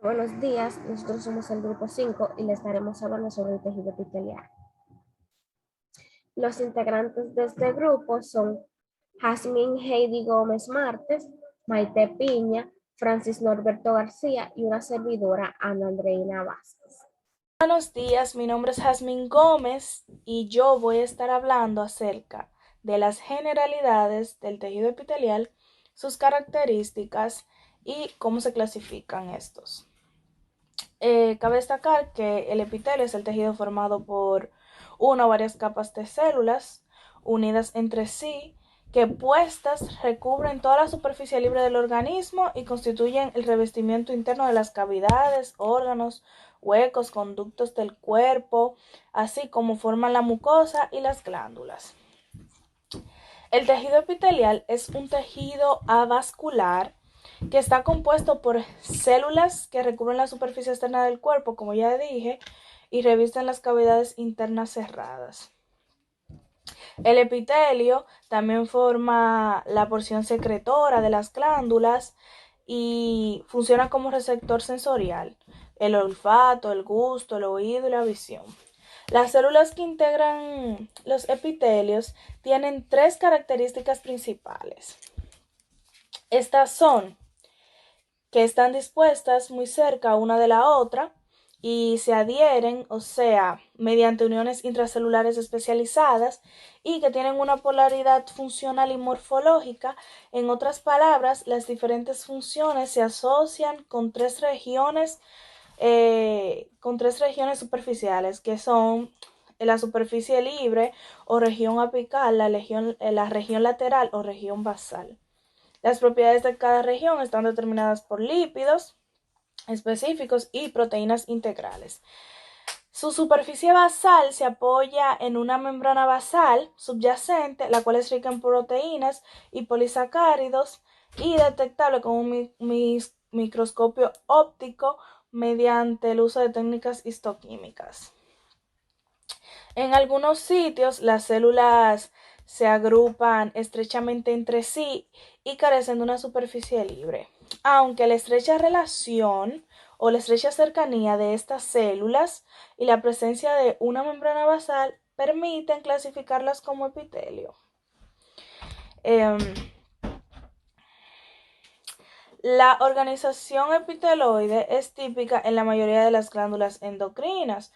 Buenos días, nosotros somos el grupo 5 y le estaremos hablando sobre el tejido epitelial. Los integrantes de este grupo son Jazmín Heidi Gómez Martes, Maite Piña, Francis Norberto García y una servidora, Ana Andreina Vázquez. Buenos días, mi nombre es Jazmín Gómez y yo voy a estar hablando acerca de las generalidades del tejido epitelial, sus características y cómo se clasifican estos. Cabe destacar que el epitelio es el tejido formado por una o varias capas de células unidas entre sí que puestas recubren toda la superficie libre del organismo y constituyen el revestimiento interno de las cavidades, órganos, huecos, conductos del cuerpo, así como forman la mucosa y las glándulas. El tejido epitelial es un tejido avascular que está compuesto por células que recubren la superficie externa del cuerpo, como ya dije, y revisten las cavidades internas cerradas. El epitelio también forma la porción secretora de las glándulas y funciona como receptor sensorial, el olfato, el gusto, el oído y la visión. Las células que integran los epitelios tienen tres características principales. Estas son que están dispuestas muy cerca una de la otra y se adhieren, o sea, mediante uniones intracelulares especializadas y que tienen una polaridad funcional y morfológica. En otras palabras, las diferentes funciones se asocian con tres regiones superficiales, que son la superficie libre o región apical, la región lateral o región basal. Las propiedades de cada región están determinadas por lípidos específicos y proteínas integrales. Su superficie basal se apoya en una membrana basal subyacente, la cual es rica en proteínas y polisacáridos y detectable con un microscopio óptico mediante el uso de técnicas histoquímicas. En algunos sitios las células se agrupan estrechamente entre sí y carecen de una superficie libre, aunque la estrecha relación o la estrecha cercanía de estas células y la presencia de una membrana basal permiten clasificarlas como epitelio. Eh, la organización epiteloide es típica en la mayoría de las glándulas endocrinas,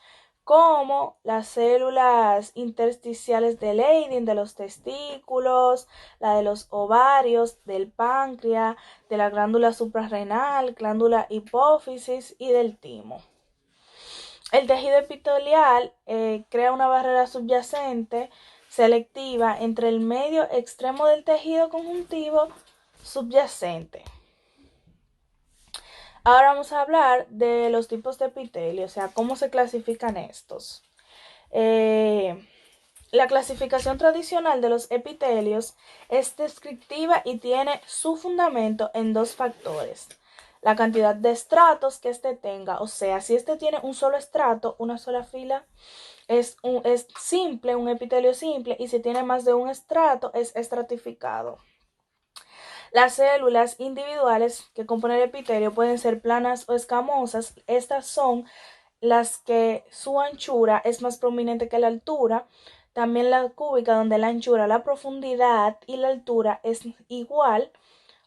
como las células intersticiales de Leydig de los testículos, la de los ovarios, del páncreas, de la glándula suprarrenal, glándula hipófisis y del timo. El tejido epitelial crea una barrera subyacente selectiva entre el medio extremo del tejido conjuntivo subyacente. Ahora vamos a hablar de los tipos de epitelio, o sea, cómo se clasifican estos. Eh, la clasificación tradicional de los epitelios es descriptiva y tiene su fundamento en dos factores. La cantidad de estratos que éste tenga, o sea, si éste tiene un solo estrato, una sola fila, es simple, un epitelio simple, y si tiene más de un estrato, es estratificado. Las células individuales que componen el epitelio pueden ser planas o escamosas. Estas son las que su anchura es más prominente que la altura. También la cúbica, donde la anchura, la profundidad y la altura es igual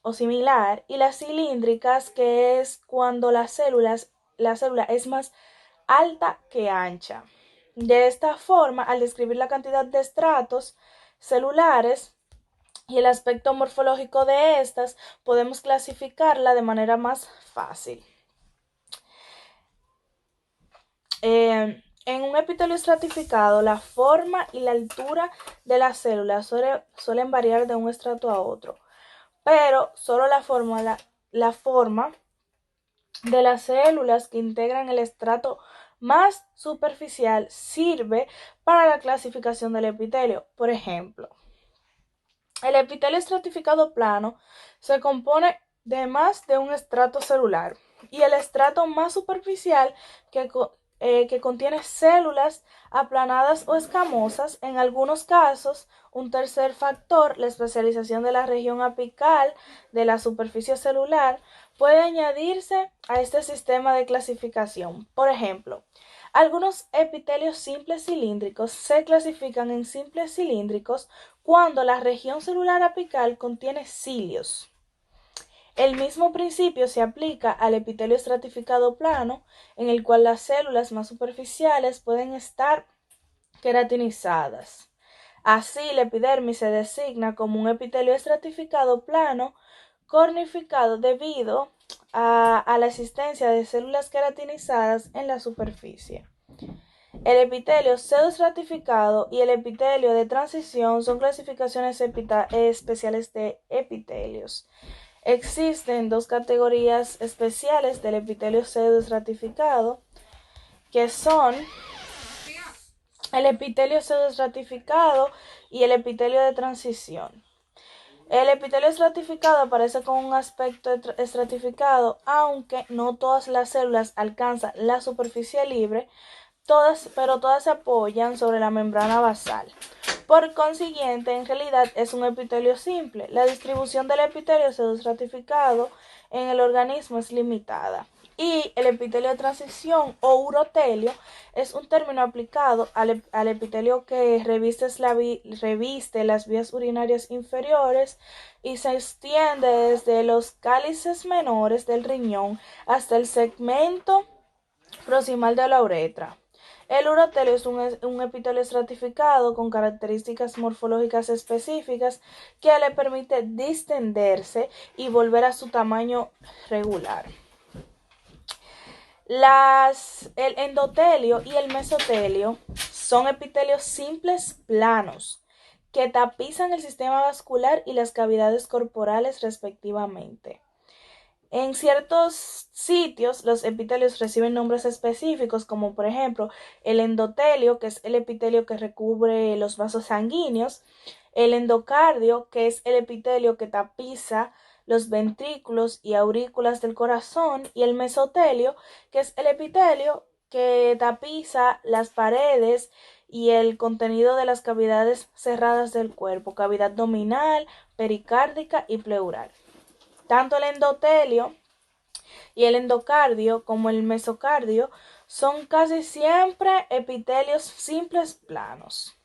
o similar. Y las cilíndricas, que es cuando la célula es más alta que ancha. De esta forma, al describir la cantidad de estratos celulares y el aspecto morfológico de estas, podemos clasificarla de manera más fácil. En un epitelio estratificado, la forma y la altura de las células suelen variar de un estrato a otro, pero solo la forma de las células que integran el estrato más superficial sirve para la clasificación del epitelio. Por ejemplo, el epitelio estratificado plano se compone de más de un estrato celular y el estrato más superficial que contiene células aplanadas o escamosas. En algunos casos, un tercer factor, la especialización de la región apical de la superficie celular, puede añadirse a este sistema de clasificación. Por ejemplo, algunos epitelios simples cilíndricos se clasifican en simples cilíndricos cuando la región celular apical contiene cilios. El mismo principio se aplica al epitelio estratificado plano, en el cual las células más superficiales pueden estar queratinizadas. Así, la epidermis se designa como un epitelio estratificado plano cornificado debido a la existencia de células queratinizadas en la superficie. El epitelio pseudoestratificado y el epitelio de transición son clasificaciones especiales de epitelios. Existen dos categorías especiales del epitelio pseudoestratificado, que son el epitelio pseudoestratificado y el epitelio de transición. El epitelio estratificado aparece con un aspecto estratificado, aunque no todas las células alcanzan la superficie libre, pero todas se apoyan sobre la membrana basal. Por consiguiente, en realidad es un epitelio simple. La distribución del epitelio pseudoestratificado en el organismo es limitada. Y el epitelio de transición o urotelio es un término aplicado al epitelio que reviste las vías urinarias inferiores y se extiende desde los cálices menores del riñón hasta el segmento proximal de la uretra. El urotelio es un epitelio estratificado con características morfológicas específicas que le permite distenderse y volver a su tamaño regular. El endotelio y el mesotelio son epitelios simples planos que tapizan el sistema vascular y las cavidades corporales respectivamente. En ciertos sitios los epitelios reciben nombres específicos, como por ejemplo el endotelio, que es el epitelio que recubre los vasos sanguíneos, el endocardio, que es el epitelio que tapiza los ventrículos y aurículas del corazón, y el mesotelio, que es el epitelio que tapiza las paredes y el contenido de las cavidades cerradas del cuerpo, cavidad abdominal, pericárdica y pleural. Tanto el endotelio y el endocardio como el mesocardio son casi siempre epitelios simples planos,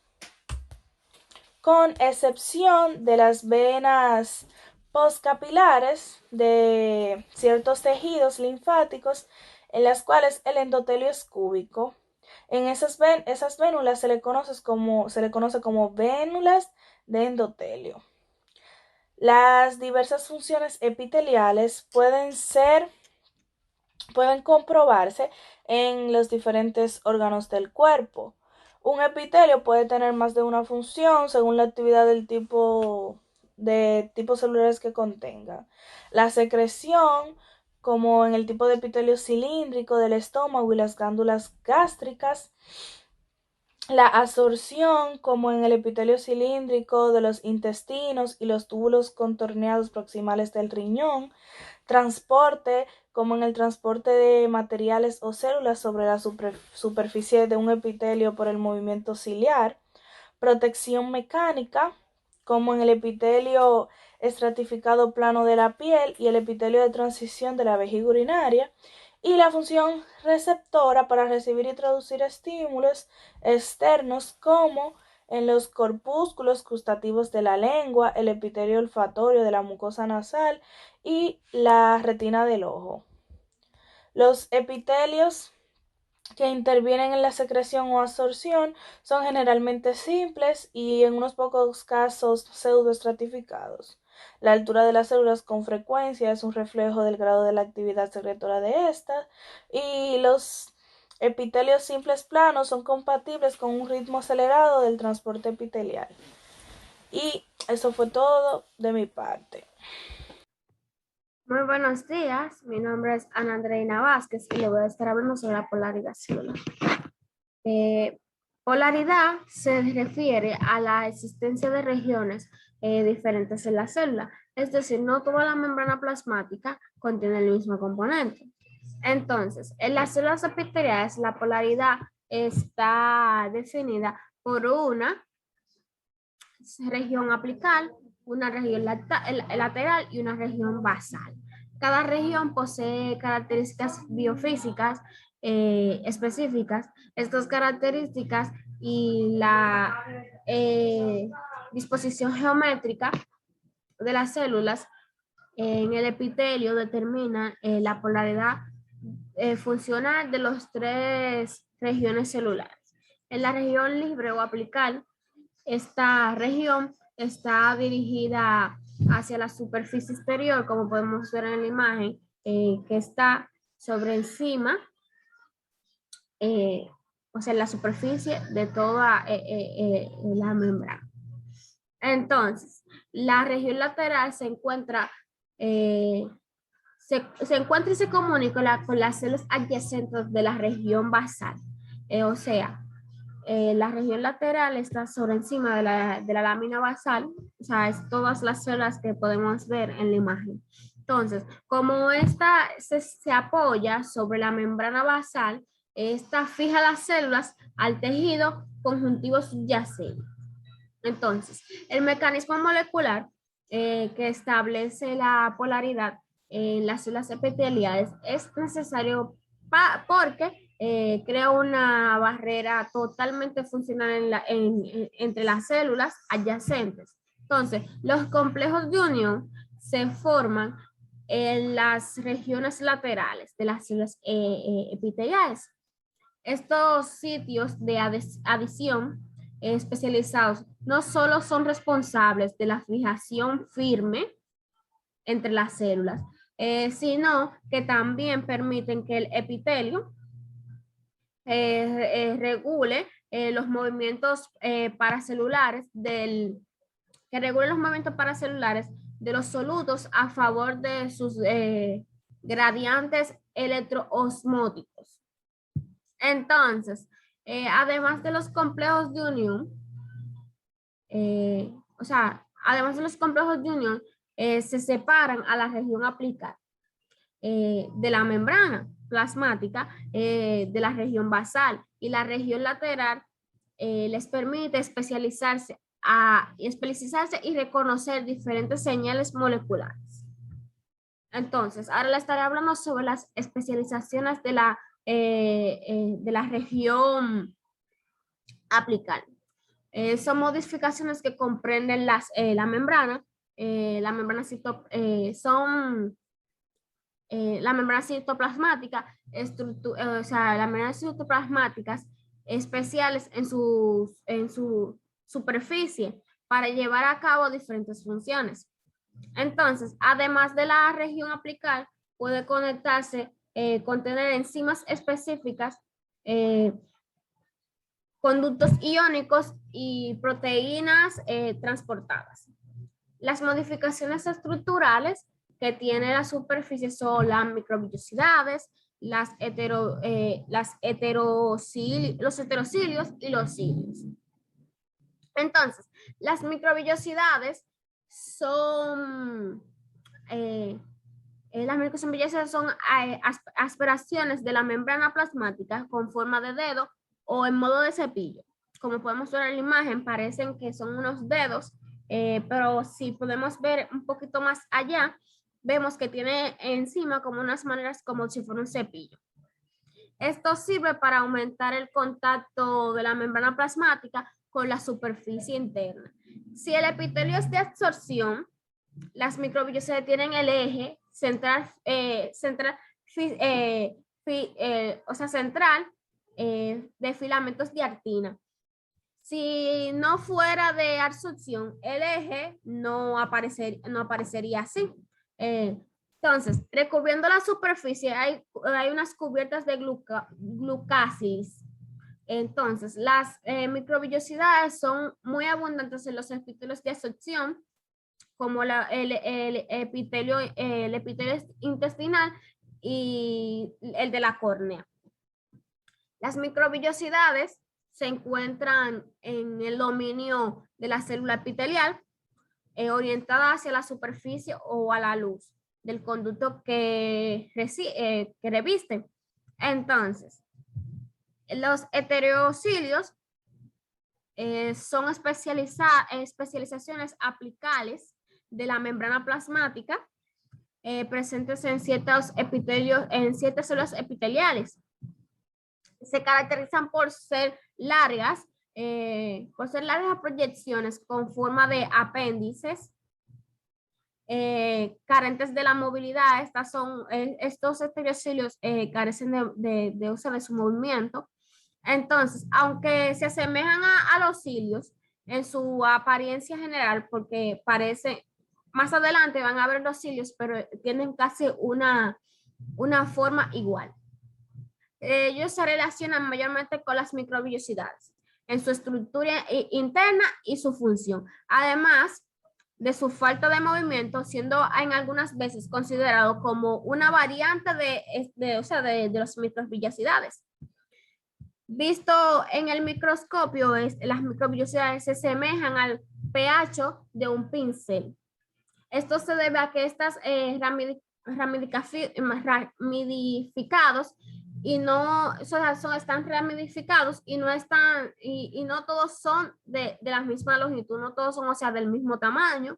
con excepción de las venas postcapilares de ciertos tejidos linfáticos en las cuales el endotelio es cúbico. En esas vénulas se le conoce como vénulas de endotelio. Las diversas funciones epiteliales pueden comprobarse en los diferentes órganos del cuerpo. Un epitelio puede tener más de una función según la actividad del tipo celulares que contenga. La secreción, como en el tipo de epitelio cilíndrico del estómago y las glándulas gástricas. La absorción, como en el epitelio cilíndrico de los intestinos y los túbulos contorneados proximales del riñón. Transporte, como en el transporte de materiales o células sobre la superficie de un epitelio por el movimiento ciliar. Protección mecánica, como en el epitelio estratificado plano de la piel y el epitelio de transición de la vejiga urinaria. Y la función receptora para recibir y traducir estímulos externos, como en los corpúsculos gustativos de la lengua, el epitelio olfatorio de la mucosa nasal y la retina del ojo. Los epitelios que intervienen en la secreción o absorción son generalmente simples y en unos pocos casos pseudoestratificados. La altura de las células con frecuencia es un reflejo del grado de la actividad secretora de estas, y los epitelios simples planos son compatibles con un ritmo acelerado del transporte epitelial. Y eso fue todo de mi parte. Muy buenos días, mi nombre es Ana Andreina Vázquez y le voy a estar hablando sobre la polaridad celular. Polaridad se refiere a la existencia de regiones diferentes en la célula, es decir, no toda la membrana plasmática contiene el mismo componente. Entonces, en las células epiteliales la polaridad está definida por una región apical, una región lateral y una región basal. Cada región posee características biofísicas específicas. Estas características y la disposición geométrica de las células en el epitelio determina la polaridad funcional de las tres regiones celulares. En la región libre o apical, esta región está dirigida hacia la superficie exterior, como podemos ver en la imagen, que está sobre encima, o sea, la superficie de toda la membrana. Entonces, la región lateral se encuentra, se encuentra y se comunica con las células adyacentes de la región basal. O sea, la región lateral está sobre encima de la lámina basal, o sea, es todas las células que podemos ver en la imagen. Entonces, como esta se apoya sobre la membrana basal, esta fija las células al tejido conjuntivo subyacente. Entonces, el mecanismo molecular que establece la polaridad en las células epiteliales es necesario porque crea una barrera totalmente funcional entre las células adyacentes. Entonces, los complejos de unión se forman en las regiones laterales de las células epiteliales. Estos sitios de adición especializados no solo son responsables de la fijación firme entre las células, sino que también permiten que el epitelio regule los movimientos paracelulares que regule los movimientos paracelulares de los solutos a favor de sus gradientes electroosmóticos. Entonces, además de los complejos de unión, además de los complejos de unión, se separan a la región apical de la membrana plasmática de la región basal, y la región lateral les permite especializarse y reconocer diferentes señales moleculares. Entonces, ahora le estaré hablando sobre las especializaciones de la región apical. Son modificaciones que comprenden la membrana. La membrana la membrana citoplasmática, la membrana citoplasmáticas especiales en su superficie para llevar a cabo diferentes funciones. Entonces, además de la región apical, puede contener enzimas específicas, conductos iónicos y proteínas transportadas. Las modificaciones estructurales que tiene la superficie son las microvellosidades, los heterocilios y los cilios. Entonces, las microvellosidades son aspiraciones de la membrana plasmática con forma de dedo o en modo de cepillo. Como podemos ver en la imagen, parecen que son unos dedos, pero si podemos ver un poquito más allá, vemos que tiene encima como unas maneras como si fuera un cepillo. Esto sirve para aumentar el contacto de la membrana plasmática con la superficie interna. Si el epitelio es de absorción, las microvellosidades tienen el eje central de filamentos de actina. Si no fuera de absorción, el eje no aparecería así. Entonces, recubriendo la superficie hay unas cubiertas de glucásilis. Entonces, las microvellosidades son muy abundantes en los epitelios de absorción, como el epitelio intestinal y el de la córnea. Las microvellosidades se encuentran en el dominio de la célula epitelial, orientada hacia la superficie o a la luz del conducto que reviste. Entonces, los heterocilios son especializaciones apicales de la membrana plasmática presentes en ciertos epitelios, en ciertas células epiteliales. Se caracterizan por ser largas proyecciones con forma de apéndices, carentes de la movilidad. Estos epitelios carecen de uso de su movimiento. Entonces, aunque se asemejan a los cilios en su apariencia general, porque parece, más adelante van a ver los cilios, pero tienen casi una forma igual. Ellos se relacionan mayormente con las microvellosidades en su estructura interna y su función. Además de su falta de movimiento, siendo en algunas veces considerado como una variante de las microvellosidades. Visto en el microscopio, las microvellosidades se asemejan al pH de un pincel. Esto se debe a que estas ramificados y no están ramificados y no están y no todos son de la misma longitud, no todos son, o sea, del mismo tamaño.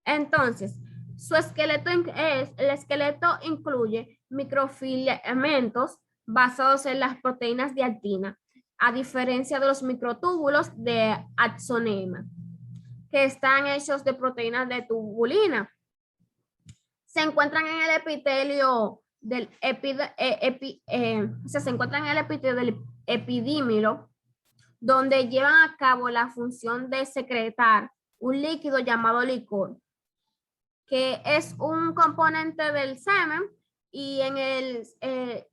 Entonces, el esqueleto incluye microfilamentos basados en las proteínas de actina, a diferencia de los microtúbulos de axonema, que están hechos de proteínas de tubulina. Se encuentran en el epitelio del epidímero, donde llevan a cabo la función de secretar un líquido llamado licor, que es un componente del semen y en el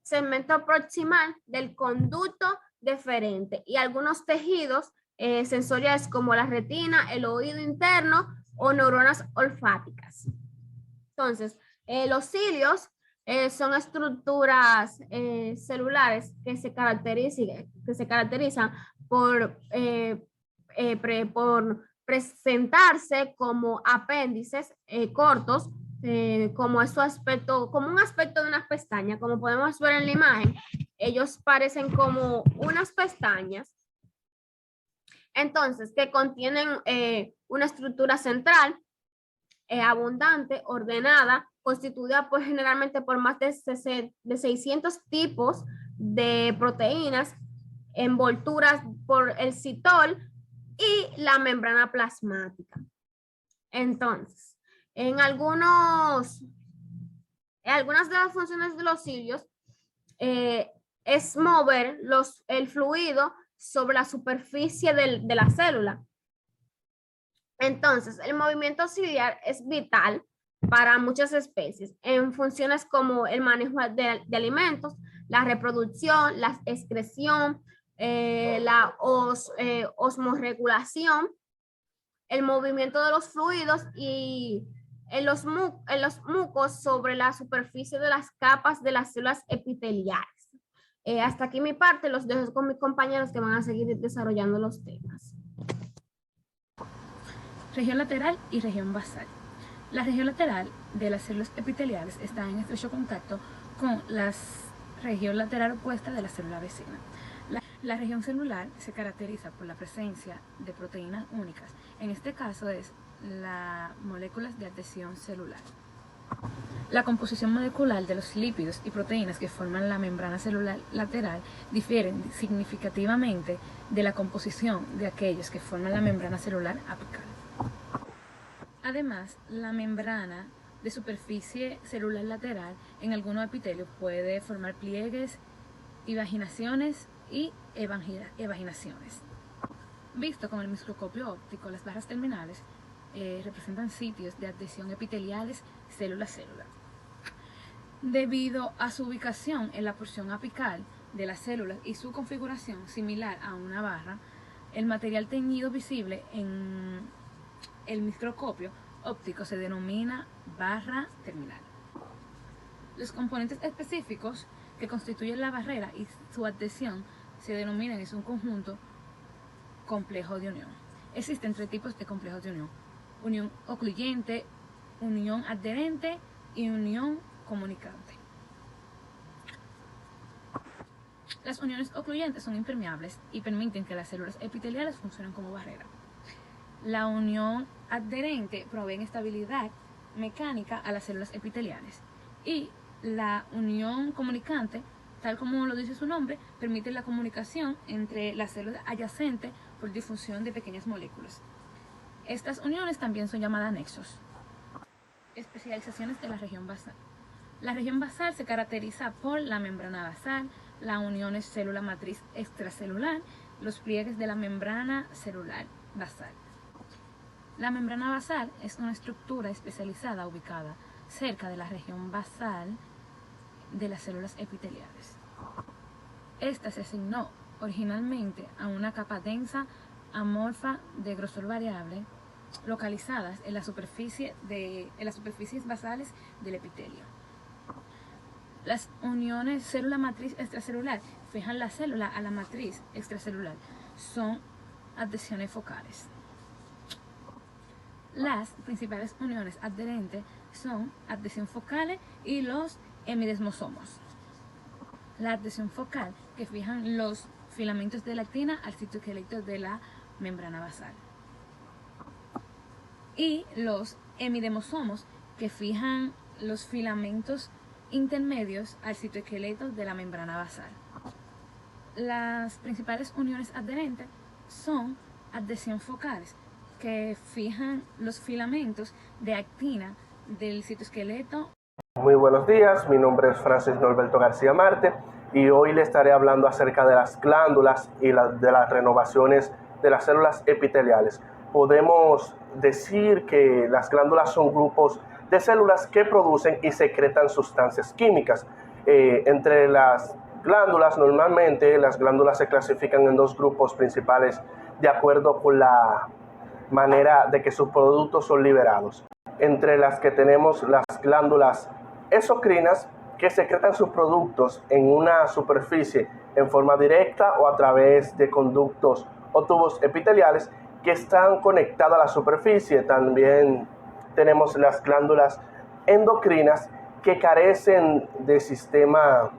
segmento proximal del conducto deferente, y algunos tejidos sensoriales como la retina, el oído interno o neuronas olfáticas. Entonces, los cilios son estructuras celulares que se caracterizan por presentarse como apéndices cortos, como un aspecto de unas pestañas, como podemos ver en la imagen. Ellos parecen como unas pestañas, entonces, que contienen una estructura central abundante, ordenada, constituida generalmente por más de 600 tipos de proteínas, envolturas por el citol y la membrana plasmática. Entonces, en algunas de las funciones de los cilios es mover el fluido sobre la superficie de la célula. Entonces, el movimiento ciliar es vital para muchas especies en funciones como el manejo de alimentos, la reproducción, la excreción, la osmorregulación, el movimiento de los fluidos y en los mucos sobre la superficie de las capas de las células epiteliales. Hasta aquí mi parte, los dejo con mis compañeros que van a seguir desarrollando los temas. Región lateral y región basal. La región lateral de las células epiteliales está en estrecho contacto con la región lateral opuesta de la célula vecina. La región celular se caracteriza por la presencia de proteínas únicas. En este caso es las moléculas de adhesión celular. La composición molecular de los lípidos y proteínas que forman la membrana celular lateral difieren significativamente de la composición de aquellos que forman la membrana celular apical. Además, la membrana de superficie celular lateral en algunos epitelios puede formar pliegues, invaginaciones y evaginaciones. Visto con el microscopio óptico, las barras terminales representan sitios de adhesión epiteliales célula-célula. Debido a su ubicación en la porción apical de las células y su configuración similar a una barra, el material teñido visible en el microscopio óptico se denomina barra terminal. Los componentes específicos que constituyen la barrera y su adhesión se denominan, es un conjunto complejo de unión. Existen tres tipos de complejos de unión: unión ocluyente, unión adherente y unión comunicante. Las uniones ocluyentes son impermeables y permiten que las células epiteliales funcionen como barrera. La unión adherente provee estabilidad mecánica a las células epiteliales. Y la unión comunicante, tal como lo dice su nombre, permite la comunicación entre las células adyacentes por difusión de pequeñas moléculas. Estas uniones también son llamadas nexos. Especializaciones de la región basal. La región basal se caracteriza por la membrana basal, las uniones célula matriz extracelular, los pliegues de la membrana celular basal. La membrana basal es una estructura especializada ubicada cerca de la región basal de las células epiteliales. Esta se asignó originalmente a una capa densa amorfa de grosor variable localizadas en las superficies basales del epitelio. Las uniones célula matriz extracelular fijan la célula a la matriz extracelular. Son adhesiones focales. Las principales uniones adherentes son adhesión focales y los hemidesmosomos. La adhesión focal, que fijan los filamentos de la actina al citoesqueleto de la membrana basal. Y los hemidesmosomos, que fijan los filamentos intermedios al citoesqueleto de la membrana basal. Las principales uniones adherentes son adhesión focales, que fijan los filamentos de actina del citoesqueleto. Muy buenos días, mi nombre es Francis Norberto García Marte y hoy le estaré hablando acerca de las glándulas y de las renovaciones de las células epiteliales. Podemos decir que las glándulas son grupos de células que producen y secretan sustancias químicas. Entre las glándulas, normalmente las glándulas se clasifican en dos grupos principales de acuerdo con la manera de que sus productos son liberados. Entre las que tenemos las glándulas exocrinas, que secretan sus productos en una superficie en forma directa o a través de conductos o tubos epiteliales que están conectados a la superficie. También tenemos las glándulas endocrinas, que carecen de sistema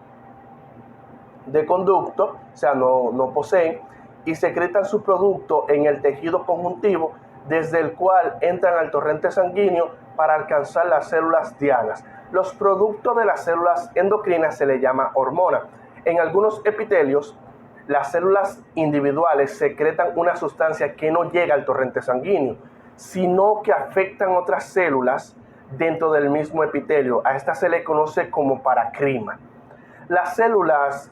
de conducto, o sea, no poseen, y secretan su producto en el tejido conjuntivo, desde el cual entran al torrente sanguíneo para alcanzar las células dianas. Los productos de las células endocrinas se le llama hormona. En algunos epitelios, las células individuales secretan una sustancia que no llega al torrente sanguíneo, sino que afectan otras células dentro del mismo epitelio. A esta se le conoce como paracrima. Las células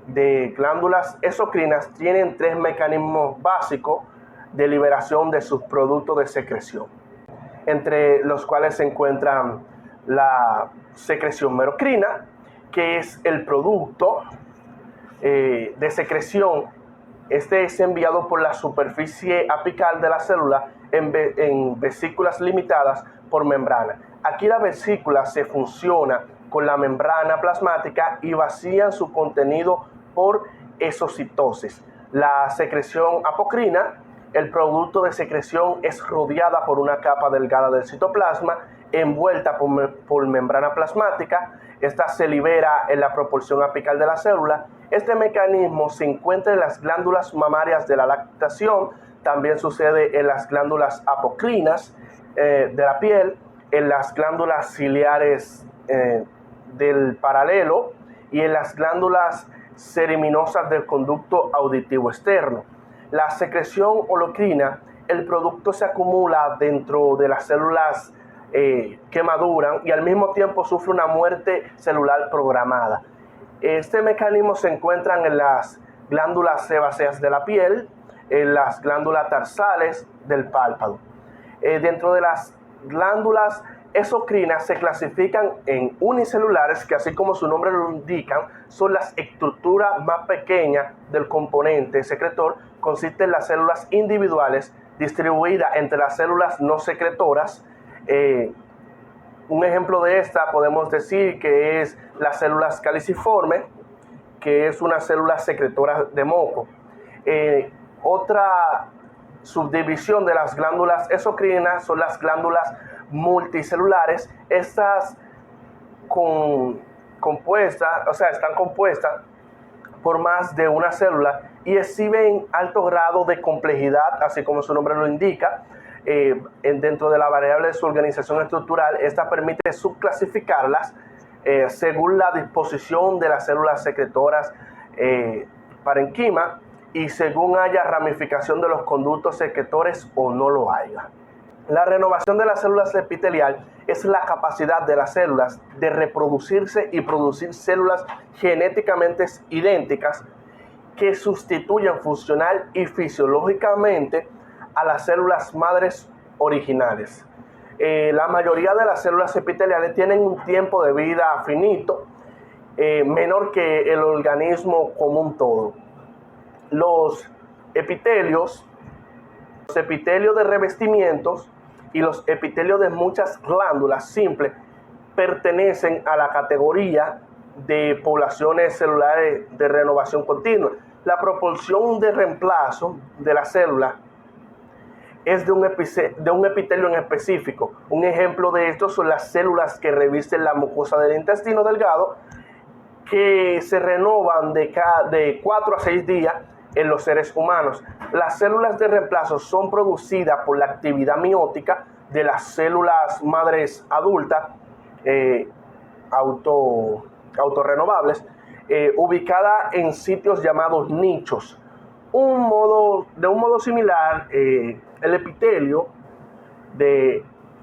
de glándulas exocrinas tienen tres mecanismos básicos de liberación de sus productos de secreción, entre los cuales se encuentran la secreción merocrina, que es el producto de secreción. Este es enviado por la superficie apical de la célula en vesículas limitadas por membrana. Aquí la vesícula se fusiona con la membrana plasmática y vacían su contenido por exocitosis. La secreción apocrina, el producto de secreción, es rodeada por una capa delgada del citoplasma, envuelta por membrana plasmática. Esta se libera en la proporción apical de la célula. Este mecanismo se encuentra en las glándulas mamarias de la lactación, también sucede en las glándulas apocrinas de la piel, en las glándulas ciliares del paralelo y en las glándulas ceriminosas del conducto auditivo externo. La secreción holocrina, el producto se acumula dentro de las células que maduran y al mismo tiempo sufre una muerte celular programada. Este mecanismo se encuentra en las glándulas sebáceas de la piel, en las glándulas tarsales del párpado. Dentro de las glándulas exocrinas se clasifican en unicelulares, que así como su nombre lo indican, son las estructuras más pequeñas del componente secretor. Consisten en las células individuales distribuidas entre las células no secretoras. Un ejemplo de esta podemos decir que es las células caliciformes, que es una célula secretora de moco. Otra subdivisión de las glándulas exocrinas son las glándulas multicelulares. Estas están compuestas por más de una célula y exhiben alto grado de complejidad, así como su nombre lo indica. dentro de la variable de su organización estructural. Esta permite subclasificarlas según la disposición de las células secretoras parenquima y según haya ramificación de los conductos secretores o no lo haya. La renovación de las células epitelial es la capacidad de las células de reproducirse y producir células genéticamente idénticas que sustituyan funcional y fisiológicamente a las células madres originales. La mayoría de las células epiteliales tienen un tiempo de vida finito, menor que el organismo común todo. Los epitelios de revestimientos y los epitelios de muchas glándulas simples pertenecen a la categoría de poblaciones celulares de renovación continua. La proporción de reemplazo de la célula es de un epitelio en específico. Un ejemplo de esto son las células que revisten la mucosa del intestino delgado, que se renovan de 4 a 6 días en los seres humanos. Las células de reemplazo son producidas por la actividad miótica de las células madres adultas autorrenovables, ubicadas en sitios llamados nichos. De un modo similar, el epitelio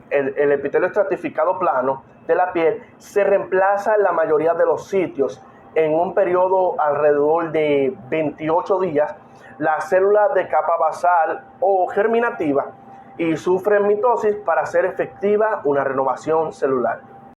estratificado plano de la piel se reemplaza en la mayoría de los sitios en un periodo alrededor de 28 días. Las células de capa basal o germinativa y sufren mitosis para hacer efectiva una renovación celular.